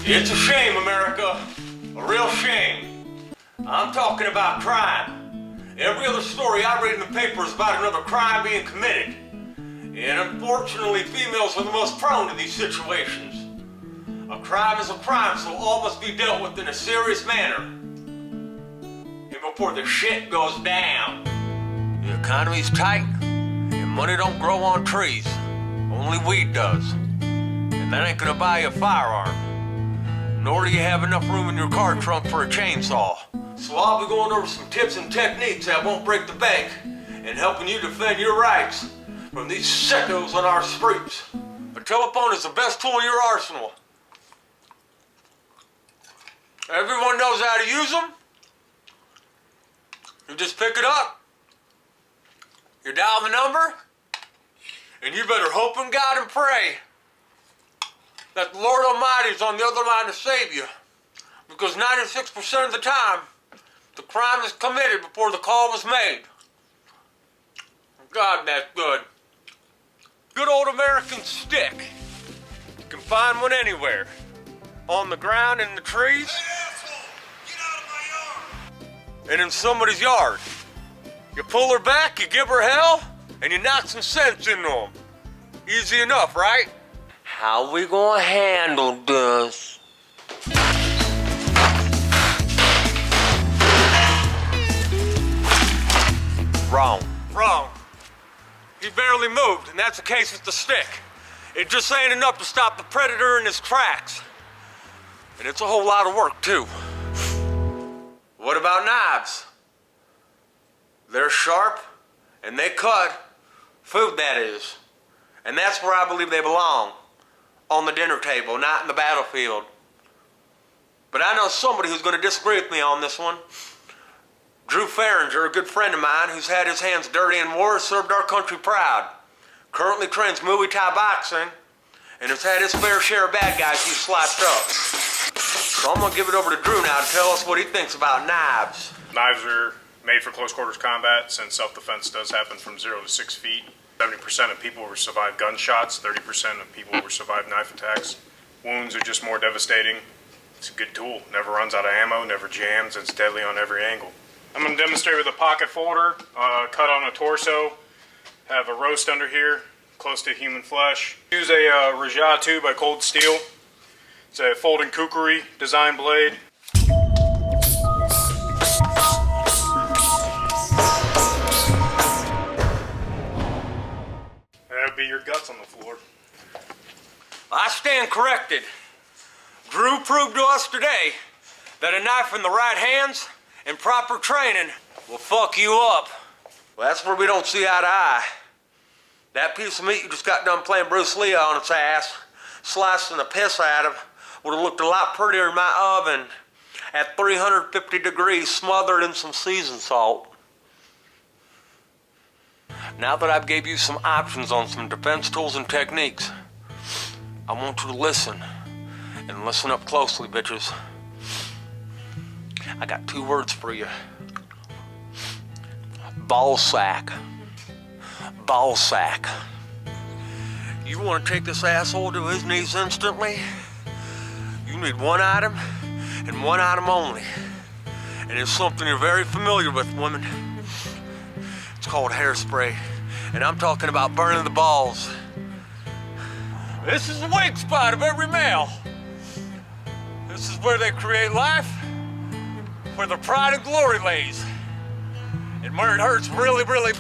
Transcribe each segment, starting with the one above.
It's a shame, America. A real shame. I'm talking about crime. Every other story I read in the paper is about another crime being committed. And unfortunately, females are the most prone to these situations. A crime is a crime, so all must be dealt with in a serious manner. And before the shit goes down. The economy's tight, and money don't grow on trees. Only weed does. And that ain't gonna buy you a firearm. Nor do you have enough room in your car trunk for a chainsaw. So I'll be going over some tips and techniques that won't break the bank and helping you defend your rights from these sickos on our streets. A telephone is the best tool in your arsenal. Everyone knows how to use them. You just pick it up, you dial the number, and you better hope in God and pray that the Lord Almighty is on the other line to save you. Because 96% of the time, the crime is committed before the call was made. God, that's good. Good old American stick. You can find one anywhere. On the ground, in the trees. Hey, asshole! Get out of my yard! And in somebody's yard. You pull her back, you give her hell, and you knock some sense into them. Easy enough, right? How we gonna handle this? Wrong. Wrong. He barely moved, and that's the case with the stick. It just ain't enough to stop the predator in his tracks. And it's a whole lot of work, too. What about knives? They're sharp, and they cut. Food, that is. And that's where I believe they belong. On the dinner table, not in the battlefield. But I know somebody who's going to disagree with me on this one. Drew Farringer, a good friend of mine who's had his hands dirty in war, served our country proud. Currently trains Muay Thai boxing, and has had his fair share of bad guys he's sliced up. So I'm going to give it over to Drew now to tell us what he thinks about knives. Knives are made for close quarters combat, since self-defense does happen from 0 to 6 feet. 70% of people will survive gunshots, 30% of people will survive knife attacks. Wounds are just more devastating. It's a good tool. Never runs out of ammo, never jams, and it's deadly on every angle. I'm going to demonstrate with a pocket folder, cut on a torso, have a roast under here, close to human flesh. Use a Rajah 2 by Cold Steel. It's a folding kukri design blade. That would be your guts on the floor. I stand corrected. Drew proved to us today that a knife in the right hands and proper training will fuck you up. Well, that's where we don't see eye to eye. That piece of meat you just got done playing Bruce Lee on its ass, slicing the piss out of, would have looked a lot prettier in my oven at 350 degrees, smothered in some seasoned salt. Now that I've gave you some options on some defense tools and techniques, I want you to listen, and listen up closely, bitches. I got 2 words for you. Ball sack. Ball sack. You want to take this asshole to his knees instantly? You need one item, and one item only. And it's something you're very familiar with, women. It's called hairspray. And I'm talking about burning the balls. This is the weak spot of every male. This is where they create life, where their pride and glory lays, and where it hurts really, really.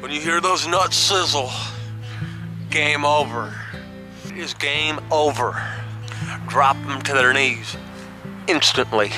When you hear those nuts sizzle, game over. It is game over. Drop them to their knees instantly.